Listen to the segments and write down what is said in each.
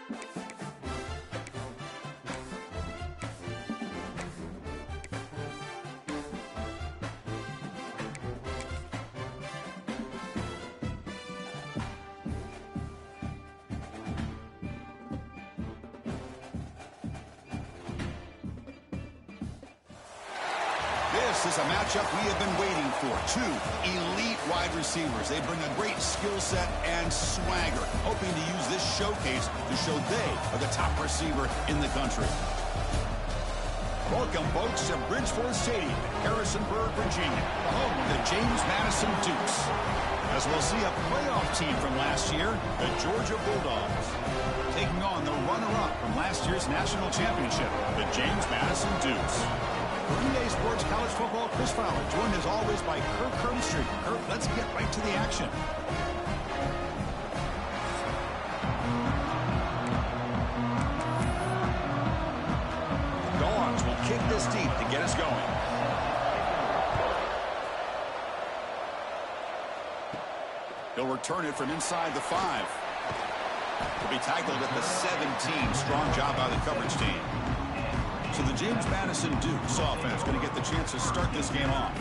This is a matchup we have been waiting for. Two elite wide receivers. They bring a great skill set and swagger, hoping to use this showcase to show they are the top receiver in the country. Welcome, folks, to Bridgeford Stadium, Harrisonburg, Virginia, the home of the James Madison Dukes. As we'll see a playoff team from last year, the Georgia Bulldogs, taking on the runner-up from last year's national championship, the James Madison Dukes. Green Day Sports College Football, Chris Fowler, joined as always by Kirk Hermstreet. Kirk, let's get right to the action. Dogs will kick this deep to get us going. He'll return it from inside the 5. He'll be tackled at the 17. Strong job by the coverage team. So the James Madison Dukes offense going to get the chance to start this game off.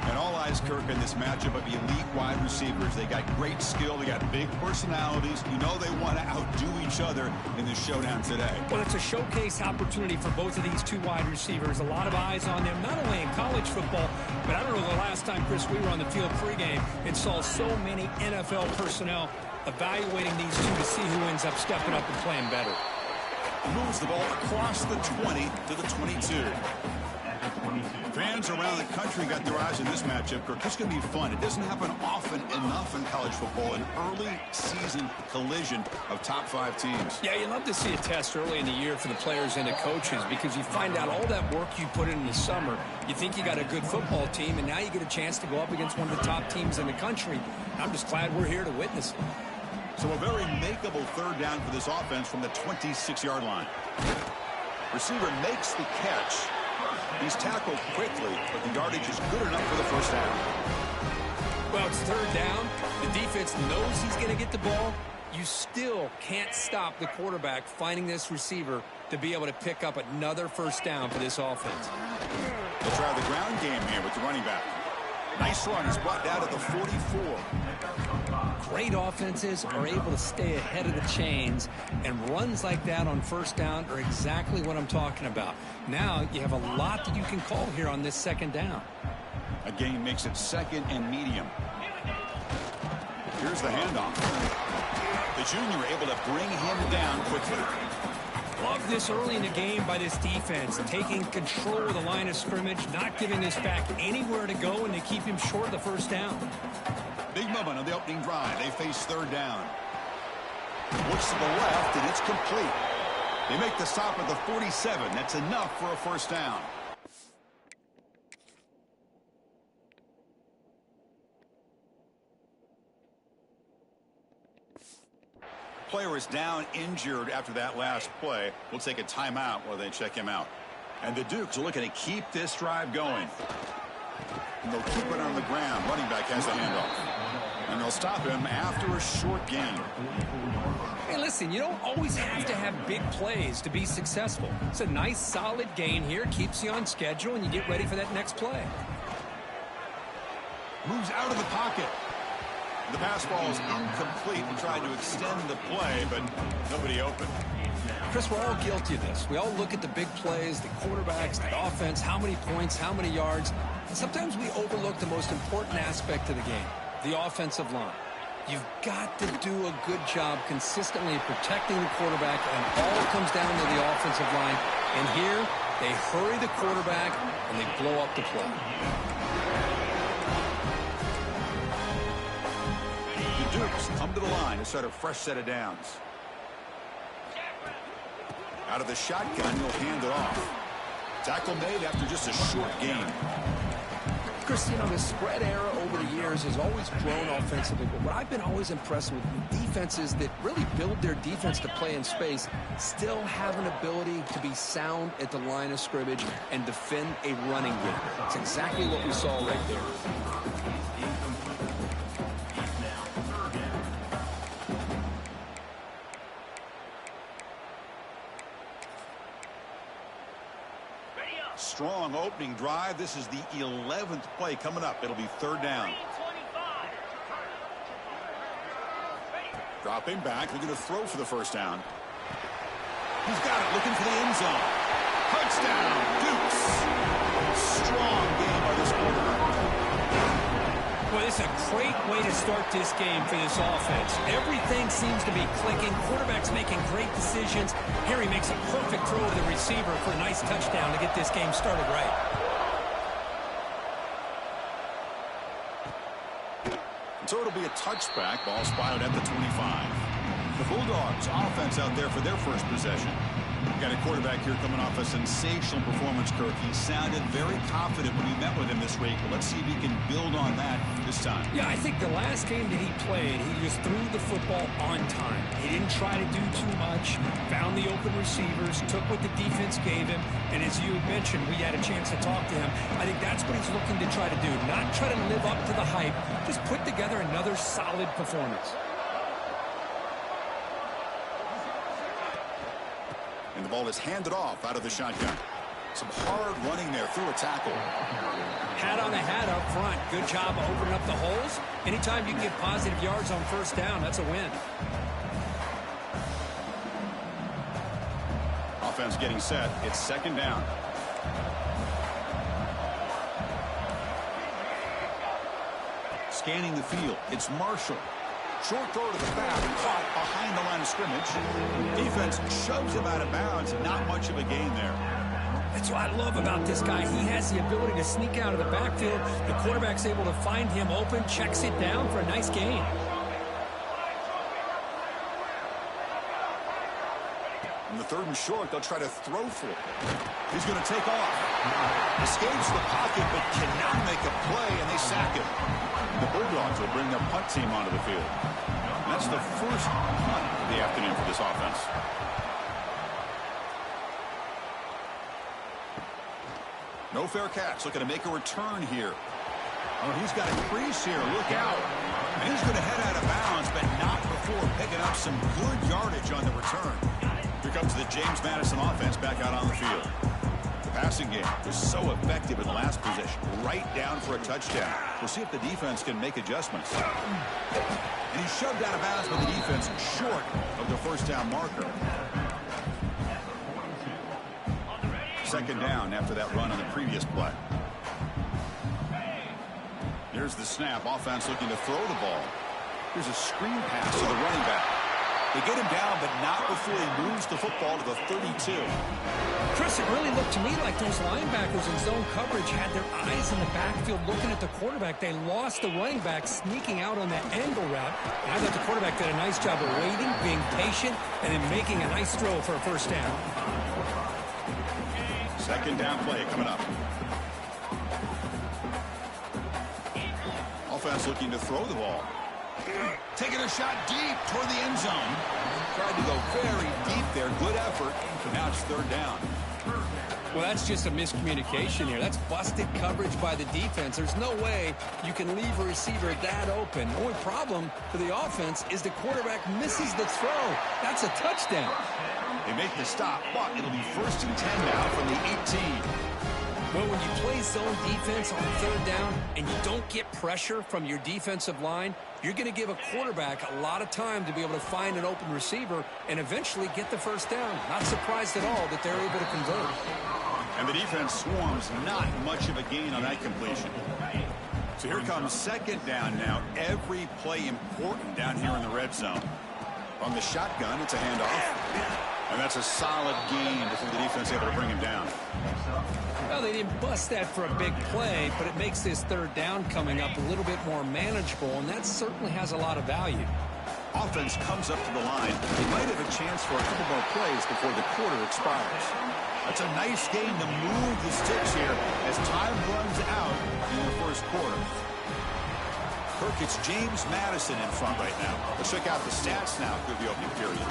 And all eyes, Kirk, in this matchup of elite wide receivers. They got great skill. They got big personalities. You know they want to outdo each other in this showdown today. Well, it's a showcase opportunity for both of these two wide receivers. A lot of eyes on them, not only in college football, but I don't know the last time, Chris, we were on the field pregame and saw so many NFL personnel evaluating these two to see who ends up stepping up and playing better. Moves the ball across the 20 to the 22. Fans around the country got their eyes on this matchup. Kirk, this is going to be fun. It doesn't happen often enough in college football, an early season collision of top 5 teams. Yeah, you love to see a test early in the year for the players and the coaches because you find out all that work you put in the summer. You think you got a good football team, and now you get a chance to go up against one of the top teams in the country. I'm just glad we're here to witness it. So a very makeable third down for this offense from the 26-yard line. Receiver makes the catch. He's tackled quickly, but the yardage is good enough for the first down. Well, it's third down. The defense knows he's going to get the ball. You still can't stop the quarterback finding this receiver to be able to pick up another first down for this offense. They'll try the ground game here with the running back. Nice run. He's brought down to the 44. Great offenses are able to stay ahead of the chains, and runs like that on first down are exactly what I'm talking about. Now you have a lot that you can call here on this second down. A gain makes it second and medium. Here's the handoff. The junior able to bring him down quickly. Love this early in the game by this defense, taking control of the line of scrimmage, not giving this back anywhere to go, and they keep him short of the first down. Big moment on the opening drive. They face third down. Looks to the left, and it's complete. They make the stop at the 47. That's enough for a first down. Player is down injured after that last play. We'll take a timeout while they check him out. And the Dukes are looking to keep this drive going. And they'll keep it on the ground. Running back has the handoff. And they'll stop him after a short gain. Hey, listen, you don't always have to have big plays to be successful. It's a nice, solid gain here. Keeps you on schedule, and you get ready for that next play. Moves out of the pocket. The pass ball is incomplete. We tried to extend the play, but nobody open. Chris, we're all guilty of this. We all look at the big plays, the quarterbacks, the offense, how many points, how many yards. And sometimes we overlook the most important aspect of the game, the offensive line. You've got to do a good job consistently protecting the quarterback, and all comes down to the offensive line. And here, they hurry the quarterback, and they blow up the play. The Dukes come to the line to start a fresh set of downs. Out of the shotgun, he'll hand it off. Tackle made after just a short gain. Chris, you know, the spread era over the years has always grown offensively, but what I've been always impressed with defenses that really build their defense to play in space still have an ability to be sound at the line of scrimmage and defend a running game. It's exactly what we saw right there. strong opening drive. This is the 11th play coming up. It'll be third down. Dropping back. They're going to throw for the first down. He's got it. Looking for the end zone. Touchdown, Dukes. Strong game by this quarterback. Well, it's a great way to start this game for this offense. Everything seems to be clicking. Quarterback's making great decisions. Here he makes a perfect throw to the receiver for a nice touchdown to get this game started right. So it'll be a touchback. Ball spotted at the 25. The Bulldogs offense out there for their first possession. Got a quarterback here coming off a sensational performance, Kirk. He sounded very confident when we met with him this week. But let's see if he can build on that this time. Yeah, I think the last game that he played, he just threw the football on time. He didn't try to do too much, found the open receivers, took what the defense gave him, and as you had mentioned, we had a chance to talk to him. I think that's what he's looking to try to do, not try to live up to the hype, just put together another solid performance. And the ball is handed off out of the shotgun. Some hard running there through a tackle. Hat on a hat up front. Good job of opening up the holes. Anytime you can get positive yards on first down, that's a win. Offense getting set. It's second down. Scanning the field. It's Marshall. Short throw to the back, caught behind the line of scrimmage. Defense shoves him out of bounds. Not much of a gain there. That's what I love about this guy. He has the ability to sneak out of the backfield. The quarterback's able to find him open, checks it down for a nice gain. On the third and short, they'll try to throw for it. He's going to take off. Escapes the pocket, but cannot make a play, and they sack him. The Bulldogs will bring their punt team onto the field. That's the first punt of the afternoon for this offense. No fair catch. Looking to make a return here. Oh, he's got a crease here. Look out. And he's going to head out of bounds, but not before picking up some good yardage on the return. Here comes the James Madison offense back out on the field. The passing game was so effective in the last possession, right down for a touchdown. We'll see if the defense can make adjustments. And he shoved out of bounds with the defense short of the first down marker. Second down after that run on the previous play. Here's the snap. Offense looking to throw the ball. Here's a screen pass to the running back. They get him down, but not before he moves the football to the 32. Chris, it really looked to me like those linebackers in zone coverage had their eyes in the backfield looking at the quarterback. They lost the running back sneaking out on that angle route. And I thought the quarterback did a nice job of waiting, being patient, and then making a nice throw for a first down. Second down play coming up. Offense looking to throw the ball. Taking a shot deep toward the end zone. Tried to go very deep there. Good effort. But now it's third down. Well, that's just a miscommunication here. That's busted coverage by the defense. There's no way you can leave a receiver that open. The only problem for the offense is the quarterback misses the throw. That's a touchdown. They make the stop, but it'll be first and 10 now from the 18. Well, when you play zone defense on third down and you don't get pressure from your defensive line, you're going to give a quarterback a lot of time to be able to find an open receiver and eventually get the first down. Not surprised at all that they're able to convert. And the defense swarms, not much of a gain on that completion. So here comes second down now. Every play important down here in the red zone. On the shotgun, it's a handoff. And that's a solid gain before the defense able to bring him down. Well, they didn't bust that for a big play, but it makes this third down coming up a little bit more manageable, and that certainly has a lot of value. Offense comes up to the line. They might have a chance for a couple more plays before the quarter expires. That's a nice game to move the sticks here as time runs out in the first quarter. Kirk, it's James Madison in front right now. Let's check out the stats now through the opening period.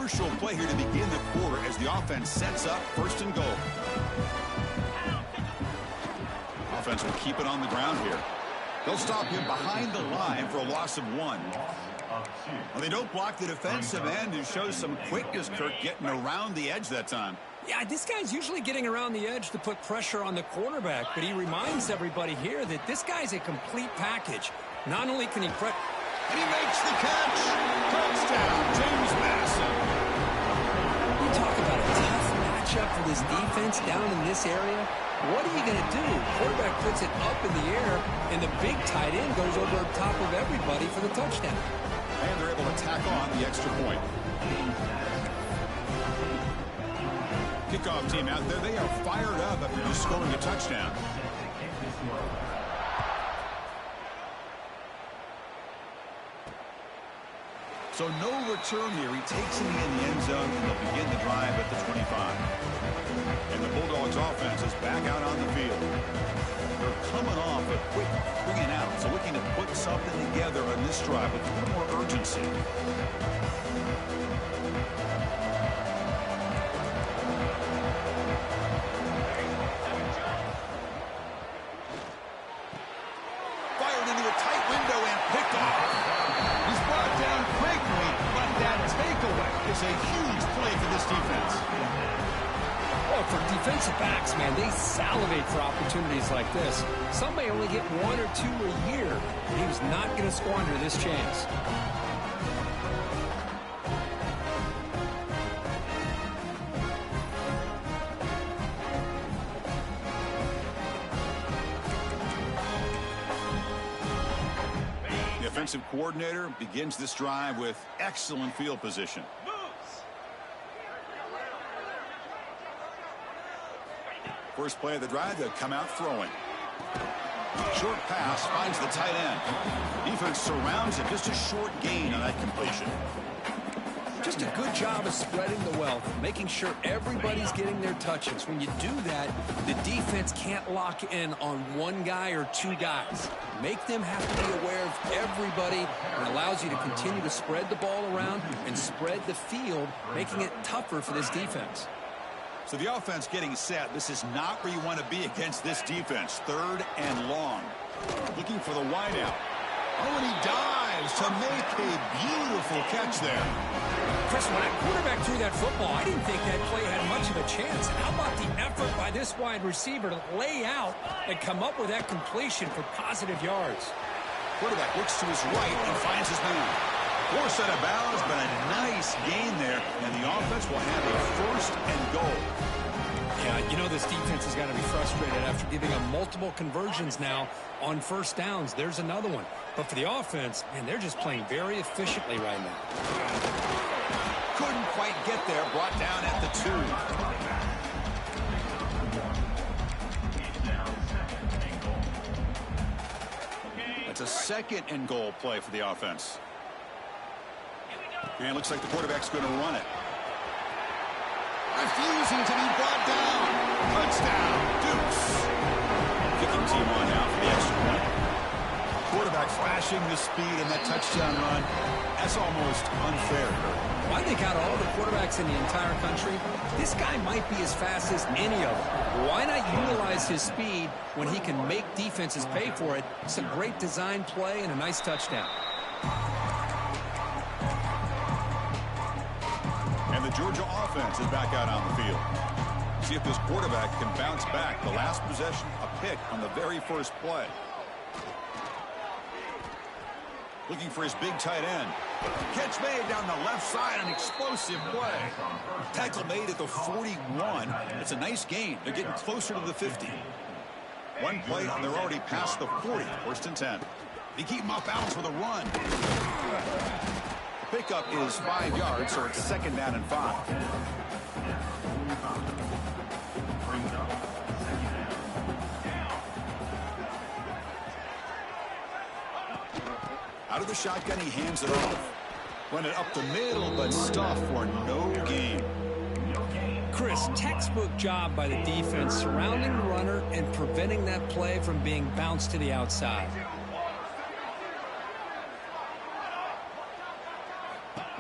crucial play here to begin the quarter as the offense sets up first and goal. Offense will keep it on the ground here. They'll stop him behind the line for a loss of 1. Well, they don't block the defensive end, who shows some quickness, Kirk, getting around the edge that time. Yeah, this guy's usually getting around the edge to put pressure on the quarterback, but he reminds everybody here that this guy's a complete package. Not only can he and he makes the catch. Touchdown, James Madison. You talk about a tough matchup for this defense down in this area. What are you going to do? Quarterback puts it up in the air, and the big tight end goes over top of everybody for the touchdown. And they're able to tack on the extra point. Kickoff team out there. They are fired up after just scoring a touchdown. So no return here. He takes it in the end zone, and they'll begin the drive at the 25. And the Bulldogs offense is back out on the field. They're coming off a quick 3 and out, so looking to put something together on this drive with a little more urgency. Fired into a tight window and picked off. He's brought down quickly, but that takeaway is a huge play for this defense. Oh, for defensive backs, man, they salivate for opportunities like this. Some may only get 1 or 2 a year. He was not going to squander this chance. The offensive coordinator begins this drive with excellent field position. First play of the drive, they'll come out throwing. Short pass finds the tight end. Defense surrounds it. Just a short gain on that completion. Just a good job of spreading the wealth, making sure everybody's getting their touches. When you do that, the defense can't lock in on 1 guy or 2 guys. Make them have to be aware of everybody. It allows you to continue to spread the ball around and spread the field, making it tougher for this defense. So the offense getting set. This is not where you want to be against this defense. 3rd and long. Looking for the wideout. Oh, and he dives to make a beautiful catch there. Chris, when that quarterback threw that football, I didn't think that play had much of a chance. How about the effort by this wide receiver to lay out and come up with that completion for positive yards? Quarterback looks to his right and finds his man. Forced out of bounds, but a nice gain there, and the offense will have a 1st and goal. Yeah, you know this defense has got to be frustrated after giving them multiple conversions now on 1st downs. There's another one. But for the offense, man, they're just playing very Efficiently right now. Couldn't quite get there, brought down at the 2. That's a 2nd and goal play for the offense. And it looks like the quarterback's going to run it. Refusing to be brought down. Touchdown, Dukes. Kicking team on now for the extra point. Quarterback flashing the speed in that touchdown run. That's almost unfair. I think out of all the quarterbacks in the entire country, this guy might be as fast as any of them. Why not utilize his speed when he can make defenses pay for it? It's a great design play and a nice touchdown. And the Georgia offense is back out on the field. See if this quarterback can bounce back. The last possession, a pick on the very first play. Looking for his big tight end. Catch made down the left side, an explosive play. Tackle made at the 41. It's a nice gain. They're getting closer to the 50. One play, and they're already past the 40. 1st and 10. They keep him off balance with a run. The pickup is 5 yards, so it's 2nd down and 5. Out of the shotgun, he hands it off. Run it up the middle, but stuff for no gain. Chris, textbook job by the defense surrounding the runner and preventing that play from being bounced to the outside.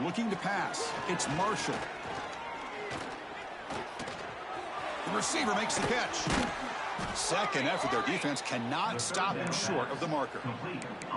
Looking to pass. It's Marshall. The receiver makes the catch. Second effort. Their defense cannot stop him short of the marker.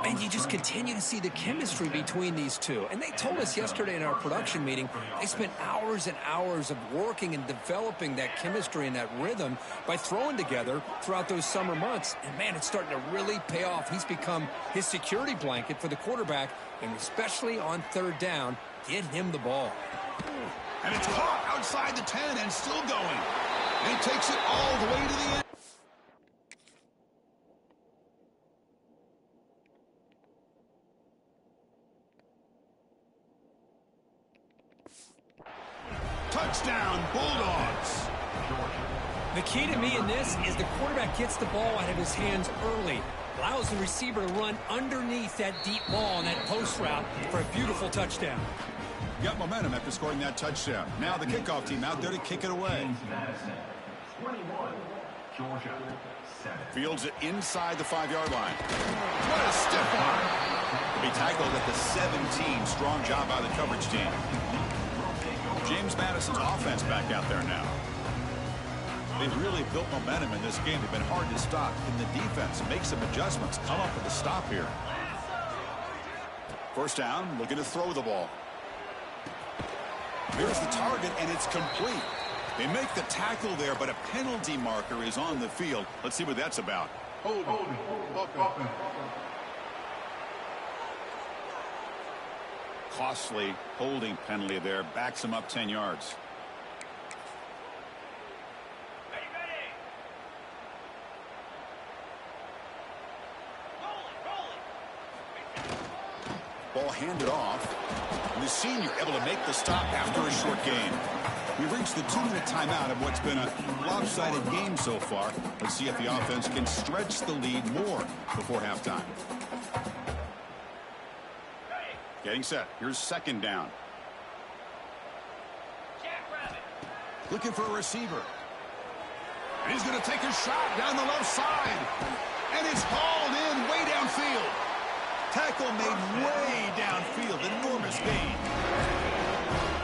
And you just continue to see the chemistry between these two. And they told us yesterday in our production meeting, they spent hours and hours of working and developing that chemistry and that rhythm by throwing together throughout those summer months. And, man, it's starting to really pay off. He's become his security blanket for the quarterback, and especially on third down, get him the ball. And it's caught outside the 10 and still going. And he takes it all the way to the end. Touchdown, Bulldogs. The key to me in this is the quarterback gets the ball out of his hands early, allows the receiver to run underneath that deep ball and that post route for a beautiful touchdown. Got momentum after scoring that touchdown. Now the kickoff team out there to kick it away. Fields it inside the 5-yard line. What a stiff arm. To be tackled at the 17. Strong job by the coverage team. James Madison's offense back out there now. They've really built momentum in this game. They've been hard to stop. And the defense makes some adjustments. Come up with a stop here. First down, looking to throw the ball. Here's the target, and it's complete. They make the tackle there, but a penalty marker is on the field. Let's see what that's about. Costly holding penalty there. Backs him up 10 yards. Ball handed off. And the senior able to make the stop after a short gain. We've reached the 2-minute timeout of what's been a lopsided game so far. Let's see if the offense can stretch the lead more before halftime. Getting set. Here's second down. Looking for a receiver. And he's going to take a shot down the left side. And it's hauled in way downfield. Tackle made way downfield. Enormous gain.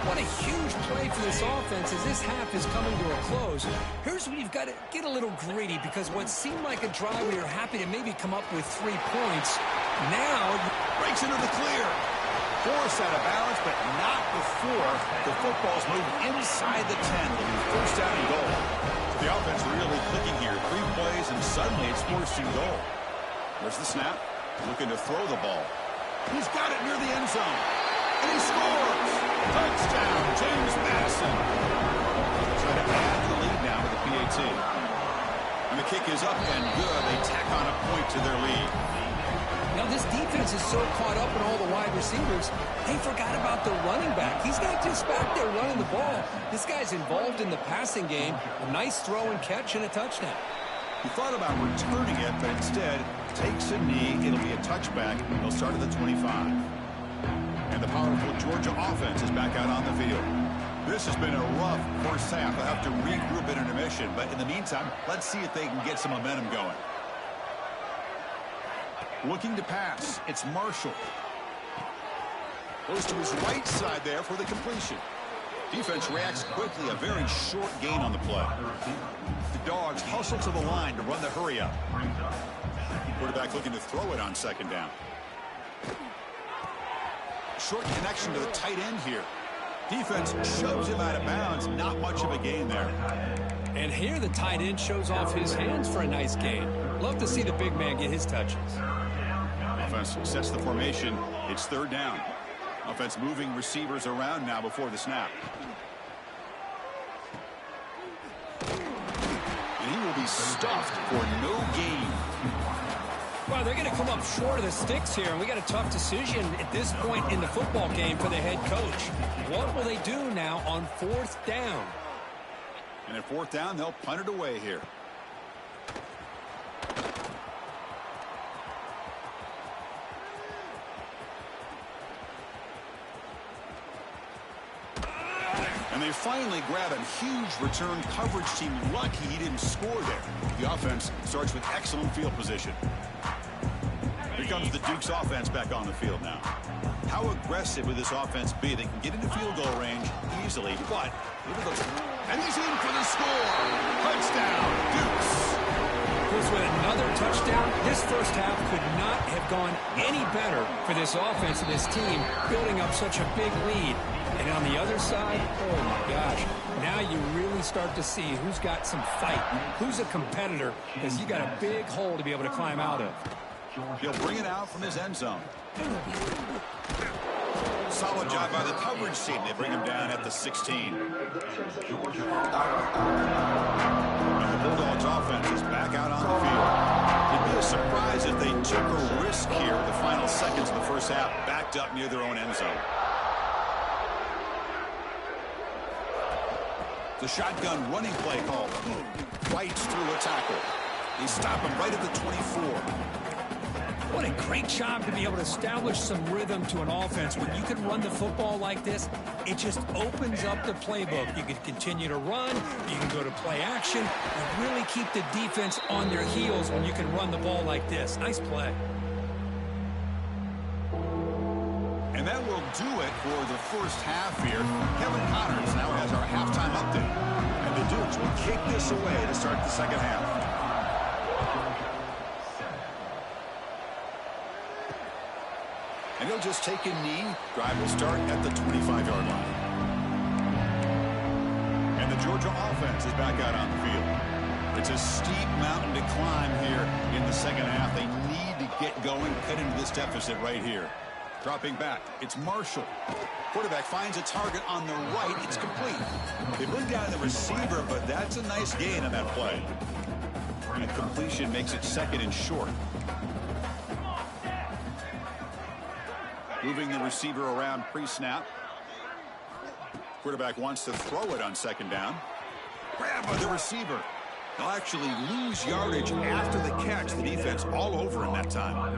What a huge play for this offense as this half is coming to a close. Here's where you've got to get a little greedy, because what seemed like a drive we were happy to maybe come up with 3 points, now breaks into the clear. Forced out of balance, but not before the football's moved inside the 10. First down and goal. The offense really clicking here. 3 plays, and suddenly it's first and goal. There's the snap. Looking to throw the ball. He's got it near the end zone. And he scores! Touchdown, James Madison. Trying to add the lead now with the PAT. And the kick is up and good. They tack on a point to their lead. Now this defense is so caught up in all the wide receivers, they forgot about the running back. He's not just back there running the ball. This guy's involved in the passing game. A nice throw and catch and a touchdown. He thought about returning it, but instead takes a knee. It'll be a touchback. He'll start at the 25. And the powerful Georgia offense is back out on the field. This has been a rough first half. They'll have to regroup in intermission. But in the meantime, let's see if they can get some momentum going. Looking to pass. It's Marshall. Goes to his right side there for the completion. Defense reacts quickly. A very short gain on the play. The Dogs hustle to the line to run the hurry up. Quarterback looking to throw it on second down. Short connection to the tight end here. Defense shoves him out of bounds. Not much of a gain there. And here the tight end shows off his hands for a nice gain. Love to see the big man get his touches. Offense sets the formation. It's third down. Offense moving receivers around now before the snap. And he will be stuffed for no gain. Well, they're going to come up short of the sticks here, and we got a tough decision at this point in the football game for the head coach. What will they do now on fourth down? And at fourth down, they'll punt it away here. And they finally grab a huge return. Coverage team lucky he didn't score there. The offense starts with excellent field position. The Here comes the Duke's offense back on the field now. How aggressive would this offense be? They can get into field goal range easily, but and he's in for the score. Touchdown, Dukes. With another touchdown, this first half could not have gone any better for this offense and this team, building up such a big lead. And on the other side, oh my gosh, now you really start to see who's got some fight, who's a competitor, because you got a big hole to be able to climb out of. He'll bring it out from his end zone. Solid job by the coverage team. They bring him down at the 16. And the Bulldogs offense is back out on the field. It'd be a surprise if they took a risk here in the final seconds of the first half, backed up near their own end zone. The shotgun running play called. Fights through a tackle. They stop him right at the 24. What a great job to be able to establish some rhythm to an offense. When you can run the football like this, it just opens up the playbook. You can continue to run, you can go to play action, and really keep the defense on their heels when you can run the ball like this. Nice play. And that will do it for the first half here. Kevin Connors now has our halftime update. And the Dukes will kick this away to start the second half. And he'll just take a knee. Drive will start at the 25-yard line. And the Georgia offense is back out on the field. It's a steep mountain to climb here in the second half. They need to get going, cut into this deficit right here. Dropping back, it's Marshall. Quarterback finds a target on the right. It's complete. They bring down the receiver, but that's a nice gain on that play. And completion makes it second and short. Moving the receiver around pre-snap. Quarterback wants to throw it on second down. Grab by the receiver. They'll actually lose yardage after the catch. The defense all over him that time.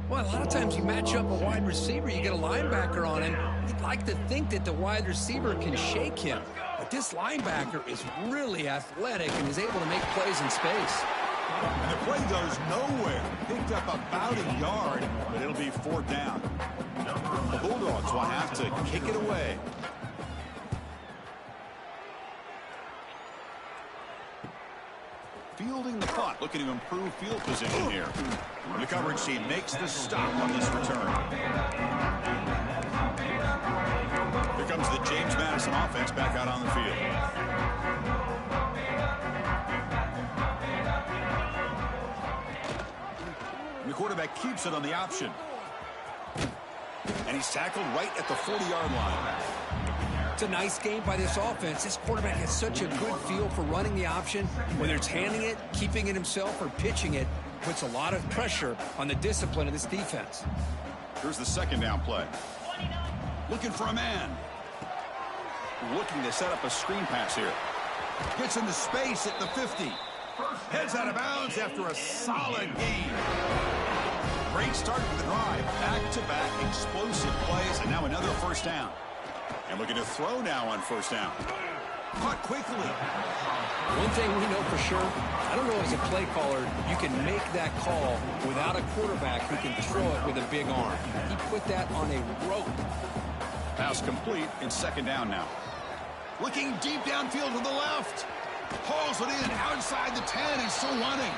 Well, a lot of times you match up a wide receiver, you get a linebacker on him. You'd like to think that the wide receiver can shake him. But this linebacker is really athletic and is able to make plays in space. And the play goes nowhere. Picked up about a yard, but it'll be fourth down. The Bulldogs will have to kick it away. Fielding the punt, looking to improve field position here. The coverage team makes the stop on this return. Here comes the James Madison offense back out on the field. The quarterback keeps it on the option. And he's tackled right at the 40-yard line. It's a nice game by this offense. This quarterback has such a good feel for running the option. Whether it's handing it, keeping it himself, or pitching it, puts a lot of pressure on the discipline of this defense. Here's the second down play. Looking for a man. Looking to set up a screen pass here. Gets into space at the 50. Heads out of bounds after a solid gain. Great start to the drive. Back-to-back explosive plays, and now another first down. And looking to throw now on first down. Caught quickly. One thing we know for sure, I don't know as a play caller, you can make that call without a quarterback who can throw it with a big arm. He put that on a rope. Pass complete in second down now. Looking deep downfield to the left. Hauls it in outside the 10. He's still running.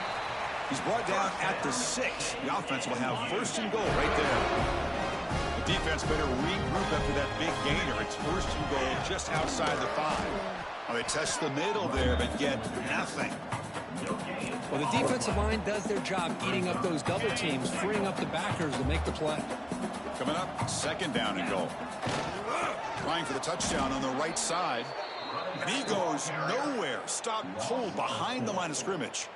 He's brought down at the 6. The offense will have first and goal right there. The defense better regroup after that big gainer. It's first and goal just outside the 5. Well, they test the middle there, but get nothing. Well, the defensive line does their job eating up those double teams, freeing up the backers to make the play. Coming up, second down and goal. Trying for the touchdown on the right side. And he goes nowhere. Stopped cold behind the line of scrimmage.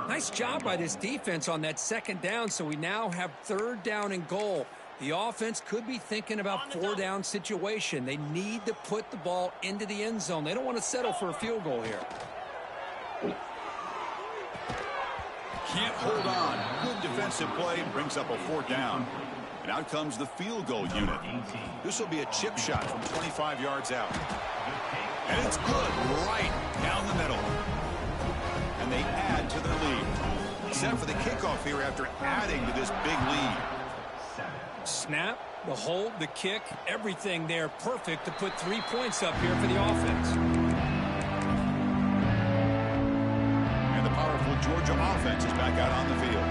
Nice job by this defense on that second down, so we now have third down and goal. The offense could be thinking about four-down situation. They need to put the ball into the end zone. They don't want to settle for a field goal here. Can't hold on. Good defensive play brings up a fourth down. And out comes the field goal unit. This will be a chip shot from 25 yards out. And it's good right down the middle. And they add to their lead. Set for the kickoff here after adding to this big lead. Snap, the hold, the kick, everything there perfect to put 3 points up here for the offense. And the powerful Georgia offense is back out on the field.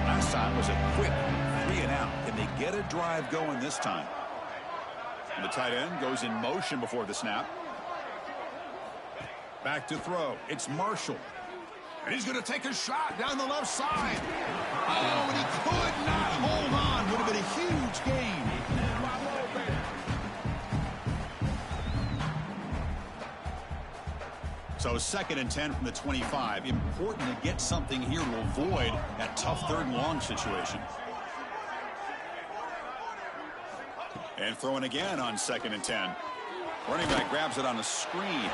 Last time was a quick 3 and out. Can they get a drive going this time? And the tight end goes in motion before the snap. Back to throw. It's Marshall. And he's going to take a shot down the left side. Oh, and he could not hold on. Would have been a huge gain. So 2nd and 10 from the 25. Important to get something here to avoid that tough 3rd and long situation. And throwing again on 2nd and 10. Running back grabs it on a screen.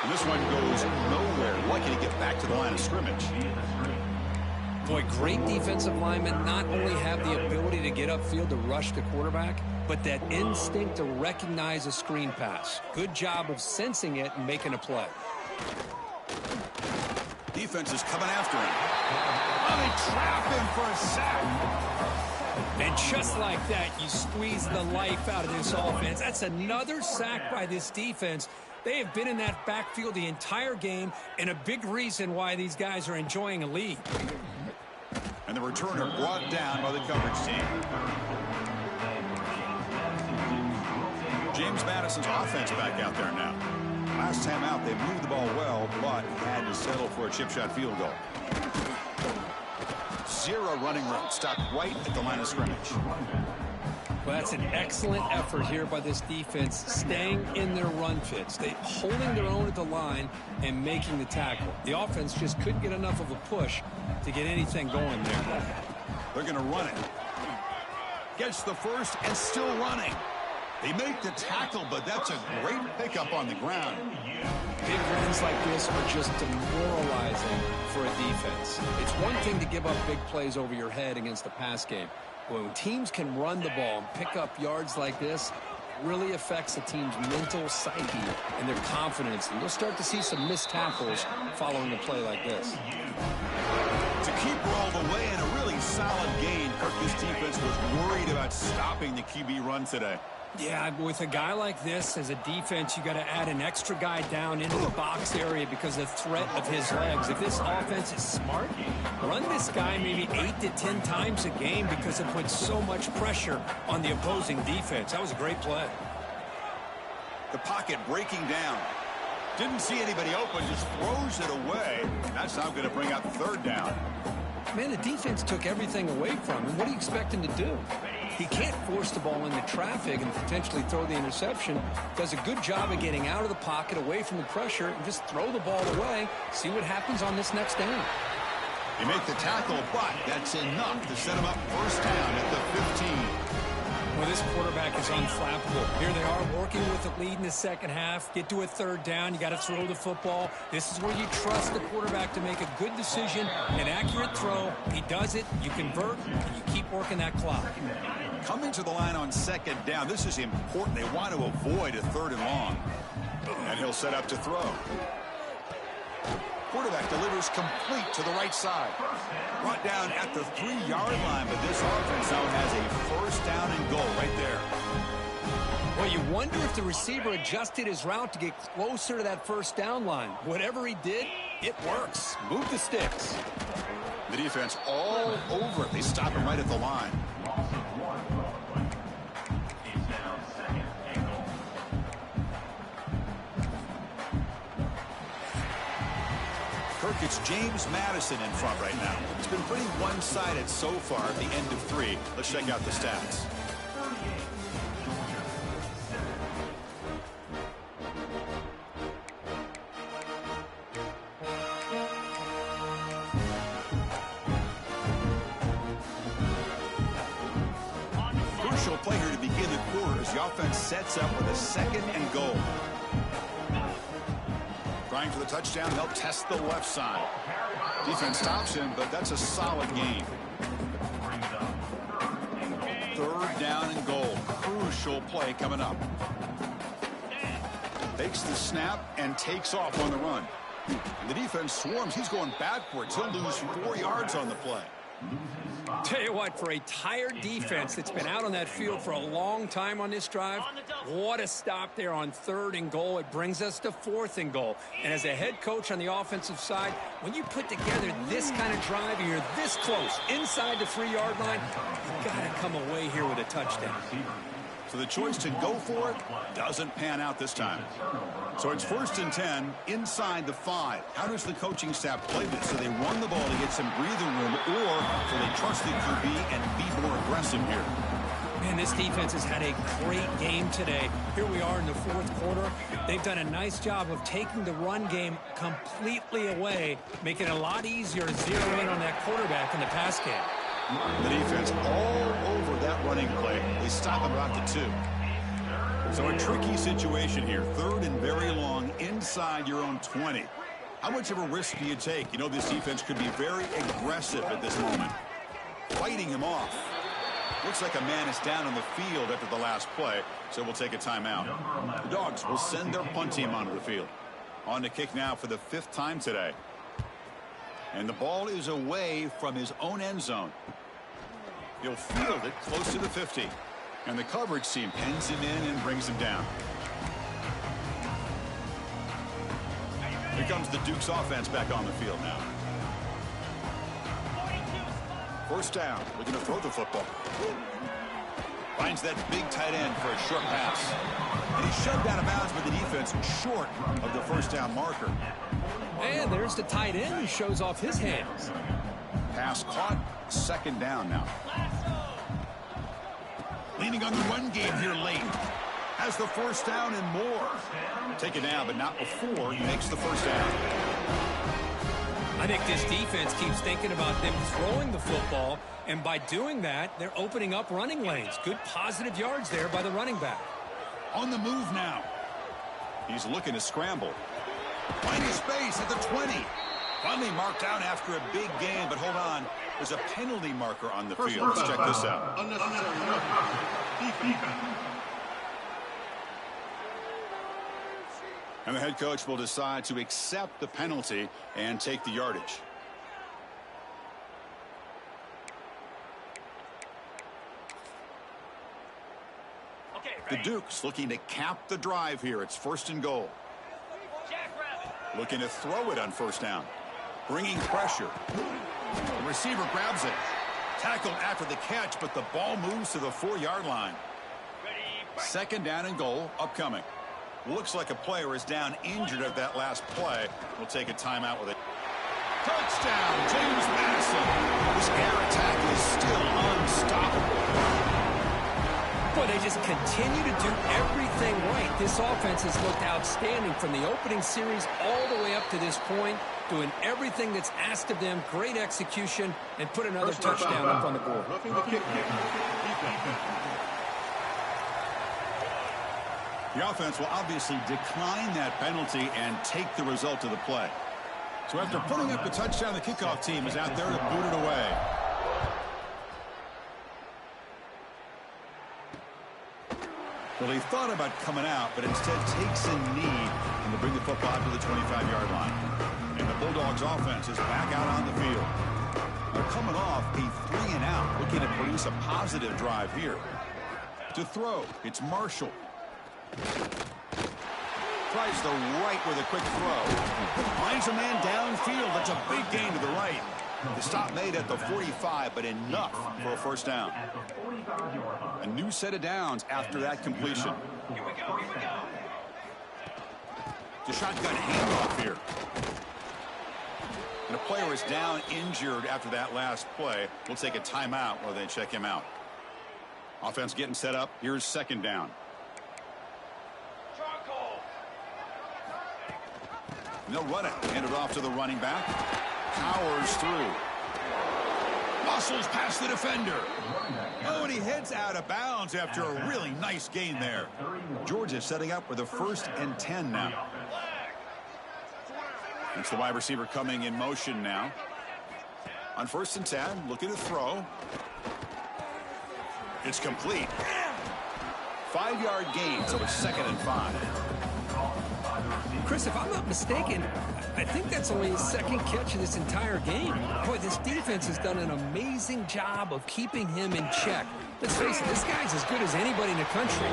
And this one goes nowhere. Lucky to get back to the line of scrimmage. Boy, great defensive linemen not only have the ability to get upfield to rush the quarterback, but that instinct to recognize a screen pass. Good job of sensing it and making a play. Defense is coming after him. Oh, they trap him for a sack. And just like that, you squeeze the life out of this offense. That's another sack by this defense. They have been in that backfield the entire game, and a big reason why these guys are enjoying a lead. And the returner brought down by the coverage team. James Madison's offense back out there now. Last time out, they moved the ball well, but had to settle for a chip shot field goal. 0 running room, stopped right at the line of scrimmage. Well, that's an excellent effort here by this defense, staying in their run fits. They holding their own at the line and making the tackle. The offense just couldn't get enough of a push to get anything going there. They're going to run it. Gets the first and still running. They make the tackle, but that's a great pickup on the ground. Big runs like this are just demoralizing for a defense. It's one thing to give up big plays over your head against the pass game. When teams can run the ball and pick up yards like this, it really affects a team's mental psyche and their confidence. And you'll start to see some missed tackles following a play like this. To keep her all the way in a really solid gain, Kirk, this defense was worried about stopping the QB run today. Yeah, with a guy like this, as a defense, you got to add an extra guy down into the box area because of the threat of his legs. If this offense is smart, run this guy maybe 8 to 10 times a game because it puts so much pressure on the opposing defense. That was a great play. The pocket breaking down. Didn't see anybody open, just throws it away. That's now going to bring out 3rd down. Man, the defense took everything away from him. What do you expect him to do? He can't force the ball into traffic and potentially throw the interception. Does a good job of getting out of the pocket, away from the pressure, and just throw the ball away. See what happens on this next down. They make the tackle, but that's enough to set him up 1st down at the 15. Well, this quarterback is unflappable. Here they are working with the lead in the 2nd half. Get to a 3rd down. You got to throw the football. This is where you trust the quarterback to make a good decision, an accurate throw. He does it. You convert, and you keep working that clock. Coming to the line on 2nd down. This is important. They want to avoid a 3rd and long. And he'll set up to throw. Quarterback delivers complete to the right side. Brought down at the 3-yard line, but this offense now has a 1st down and goal right there. Well, you wonder if the receiver adjusted his route to get closer to that 1st down line. Whatever he did, it works. Move the sticks. The defense all over it. They stop him right at the line. Kirk, it's James Madison in front right now. It's been pretty one-sided so far at the end of 3. Let's check out the stats. Crucial play here to begin the quarter as the offense sets up with a 2nd and goal. Trying for the touchdown, they'll test the left side. Defense stops him, but that's a solid gain. 3rd down and goal. Crucial play coming up. Takes the snap and takes off on the run. The defense swarms. He's going backwards. He'll lose 4 yards on the play. Tell you what, for a tired defense that's been out on that field for a long time on this drive, what a stop there on 3rd and goal. It brings us to 4th and goal. And as a head coach on the offensive side, when you put together this kind of drive and you're this close inside the 3-yard line, you've got to come away here with a touchdown. So the choice to go for it doesn't pan out this time. So it's 1st and 10 inside the 5. How does the coaching staff play this? So they run the ball to get some breathing room, or do they trust the QB and be more aggressive here? Man, this defense has had a great game today. Here we are in the 4th quarter. They've done a nice job of taking the run game completely away, making it a lot easier to zero in on that quarterback in the pass game. The defense all over that running play. They stop him about the 2. So a tricky situation here. 3rd and very long inside your own 20. How much of a risk do you take? You know this defense could be very aggressive at this moment. Fighting him off. Looks like a man is down on the field after the last play, so we'll take a timeout. The Dogs will send their punt team onto the field. On to kick now for the 5th time today. And the ball is away from his own end zone. He'll field it close to the 50. And the coverage team pins him in and brings him down. Here comes the Dukes offense back on the field now. 1st down, looking to throw the football. Finds that big tight end for a short pass. And he's shoved out of bounds by the defense short of the 1st down marker. And there's the tight end who shows off his hands. Pass caught, 2nd down now. Leaning on the run game here late. Has the 1st down and more. Take it down, but not before he makes the 1st down. I think this defense keeps thinking about them throwing the football, and by doing that, they're opening up running lanes. Good positive yards there by the running back. On the move now. He's looking to scramble. Finding space at the 20. Finally marked out after a big game, but hold on. There's a penalty marker on the field. Let's check this out. And the head coach will decide to accept the penalty and take the yardage. The Dukes looking to cap the drive here. It's 1st and goal. Looking to throw it on 1st down. Bringing pressure. The receiver grabs it. Tackled after the catch, but the ball moves to the 4-yard line. 2nd down and goal upcoming. Looks like a player is down injured at that last play. We'll take a timeout with it. Touchdown, James Madison. This air attack is still unstoppable. Boy, they just continue to do everything right. This offense has looked outstanding from the opening series all the way up to this point, doing everything that's asked of them. Great execution, and put another touchdown up on the board. The offense will obviously decline that penalty and take the result of the play. So after putting up the touchdown, the kickoff team is out there to boot it away. Well, he thought about coming out, but instead takes a knee and to bring the football out to the 25-yard line. And the Bulldogs offense is back out on the field. They're coming off a 3-and-out, looking to produce a positive drive here. To throw, it's Marshall. Tries the right with a quick throw. Finds a man downfield. That's a big gain to the right. The stop made at the 45, but enough for a 1st down. A new set of downs after that completion. The shotgun handoff here. And a player is down injured after that last play. We'll take a timeout while they check him out. Offense getting set up. Here's 2nd down. And they'll run it. Hand it off to the running back. Powers through. Muscles past the defender. Oh, and he heads out of bounds after a really nice gain there. Georgia setting up with a 1st and 10 now. It's the wide receiver coming in motion now. On 1st and 10, looking to throw. It's complete. 5-yard gain, so it's 2nd and 5. Chris, if I'm not mistaken, I think that's only his second catch of this entire game. Boy, this defense has done an amazing job of keeping him in check. Let's face it, this guy's as good as anybody in the country.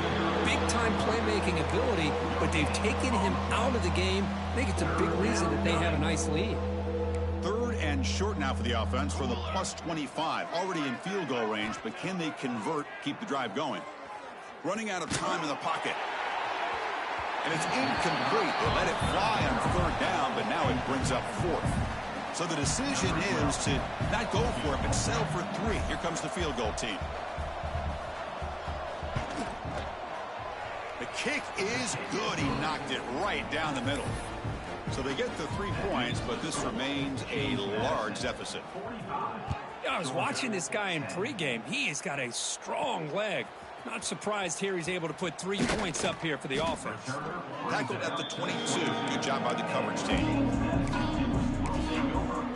Big-time playmaking ability, but they've taken him out of the game. I think it's a big reason that they have a nice lead. 3rd and short now for the offense for the plus 25. Already in field goal range, but can they convert, keep the drive going? Running out of time in the pocket. And it's incomplete. They let it fly on 3rd down, but now it brings up 4th. So the decision is to not go for it, but settle for 3. Here comes the field goal team. The kick is good. He knocked it right down the middle. So they get the 3 points, but this remains a large deficit. Yeah, I was watching this guy in pregame. He has got a strong leg. Not surprised here he's able to put 3 points up here for the offense. Tackled at the 22. Good job by the coverage team.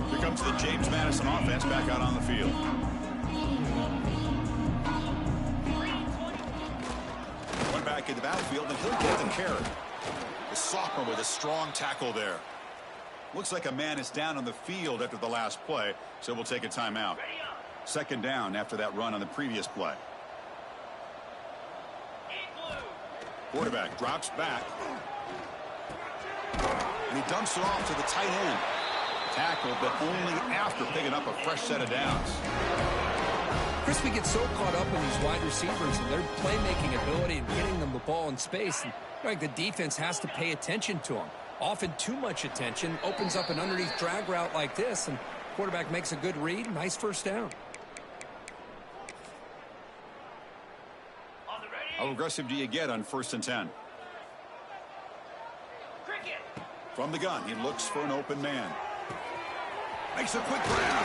Here comes the James Madison offense back out on the field. One back in the backfield, and he'll get the carry. The sophomore with a strong tackle there. Looks like a man is down on the field after the last play, so we'll take a timeout. 2nd down after that run on the previous play. Quarterback drops back. And he dumps it off to the tight end. Tackled, but only after picking up a fresh set of downs. Chris, we get so caught up in these wide receivers and their playmaking ability and getting them the ball in space. And like the defense has to pay attention to them. Often too much attention. Opens up an underneath drag route like this, and quarterback makes a good read. Nice 1st down. How aggressive do you get on 1st and 10? From the gun, he looks for an open man. Makes a quick grab.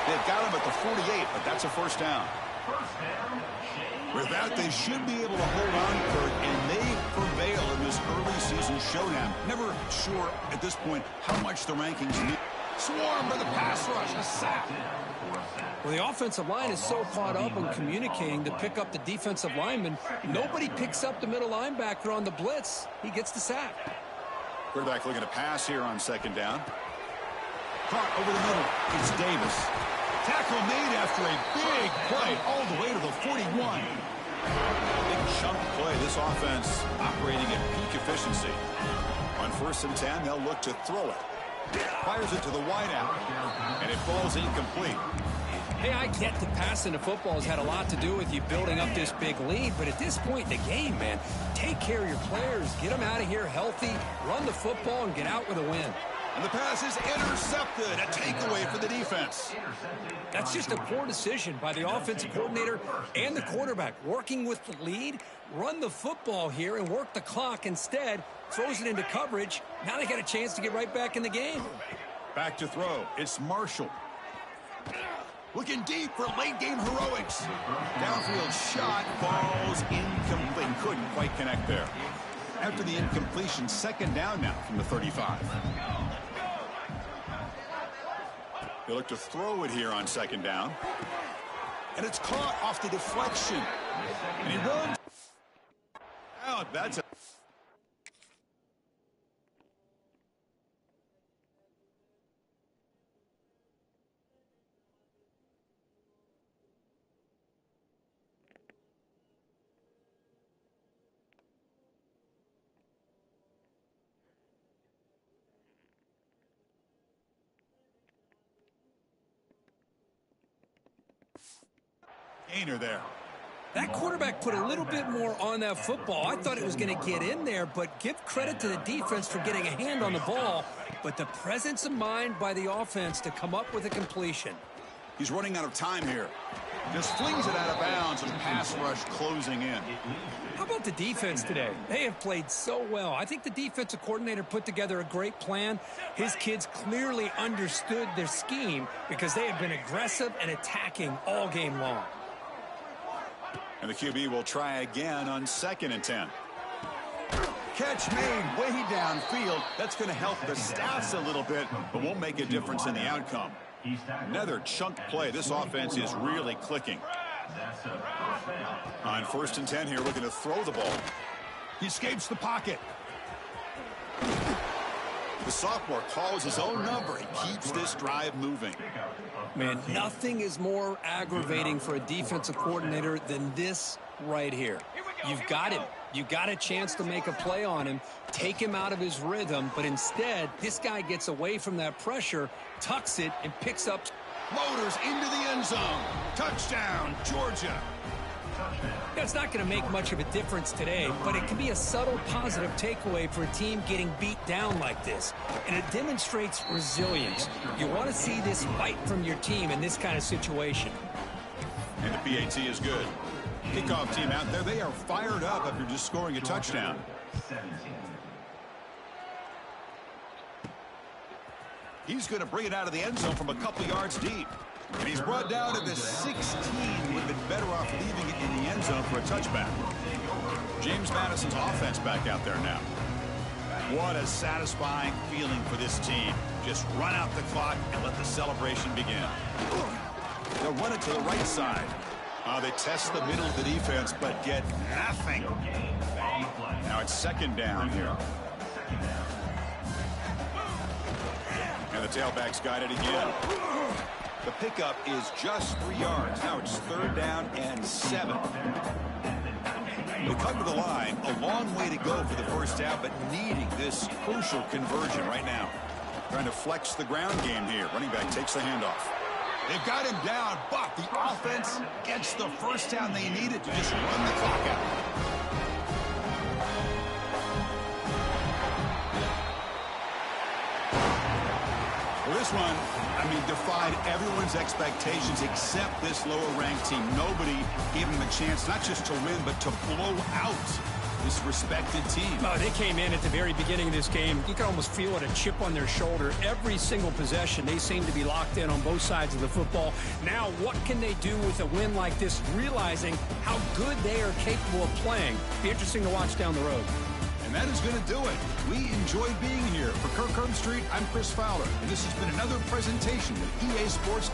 They've got him at the 48, but that's a 1st down. With that, they should be able to hold on, Kurt, and they prevail in this early season showdown. Never sure at this point how much the rankings need. Swarm by the pass rush, a sack. Well, the offensive line is so caught up in communicating to pick up the defensive lineman. Nobody picks up the middle linebacker on the blitz. He gets the sack. Quarterback looking to pass here on 2nd down. Caught over the middle. It's Davis. Tackle made after a big play all the way to the 41. Big chunk play. This offense operating at peak efficiency. On 1st and 10, they'll look to throw it. Fires it to the wideout, and it falls incomplete. Hey, I get that passing the football has had a lot to do with you building up this big lead, but at this point in the game, man, take care of your players. Get them out of here healthy, run the football, and get out with a win. And the pass is intercepted. A takeaway for the defense. That's just a poor decision by the offensive coordinator and the quarterback. Working with the lead, run the football here and work the clock instead. Throws it into coverage. Now they got a chance to get right back in the game. Back to throw. It's Marshall. Looking deep for late game heroics. Downfield shot falls incomplete. Couldn't quite connect there. After the incompletion, 2nd down now from the 35. They look to throw it here on 2nd down. And it's caught off the deflection. And he runs out. That's a gainer there. That quarterback put a little bit more on that football. I thought it was going to get in there, but give credit to the defense for getting a hand on the ball. But the presence of mind by the offense to come up with a completion. He's running out of time here. Just flings it out of bounds, and pass rush closing in. How about the defense today? They have played so well. I think the defensive coordinator put together a great plan. His kids clearly understood their scheme because they have been aggressive and attacking all game long. And the QB will try again on 2nd and 10. Catch made way downfield. That's going to help the stats a little bit, but won't make a difference in the outcome. Another chunk play. This offense is really clicking. On 1st and 10 here, looking to throw the ball. He escapes the pocket. The sophomore calls his own number and keeps this drive moving. Man, nothing is more aggravating for a defensive coordinator than this right here. You've got him. You got a chance to make a play on him, take him out of his rhythm, but instead, this guy gets away from that pressure, tucks it, and picks up. Motors into the end zone. Touchdown, Georgia. Yeah, it's not going to make much of a difference today, but it can be a subtle positive takeaway for a team getting beat down like this. And it demonstrates resilience. You want to see this fight from your team in this kind of situation. And the PAT is good. Kickoff team out there, they are fired up after just scoring a touchdown. He's going to bring it out of the end zone from a couple yards deep. And he's brought down to the 16. Would have been better off leaving it in the end zone for a touchback. James Madison's offense back out there now. What a satisfying feeling for this team. Just run out the clock and let the celebration begin. They'll run it to the right side. They test the middle of the defense, but get nothing. Now it's second down here. And the tailback's got it again. The pickup is just 3 yards. Now it's third down and 7. They come to the line, a long way to go for the first down, but needing this crucial conversion right now. Trying to flex the ground game here. Running back takes the handoff. They've got him down, but the offense gets the first down they needed to just run the clock out. Well, this one, defied everyone's expectations except this lower-ranked team. Nobody gave them a chance not just to win, but to blow out this respected team. They came in at the very beginning of this game. You can almost feel it, a chip on their shoulder. Every single possession, they seem to be locked in on both sides of the football. Now, what can they do with a win like this, realizing how good they are capable of playing? Be interesting to watch down the road. And that is going to do it. We enjoyed being here. For Kirk Street, I'm Chris Fowler, and this has been another presentation of EA Sports.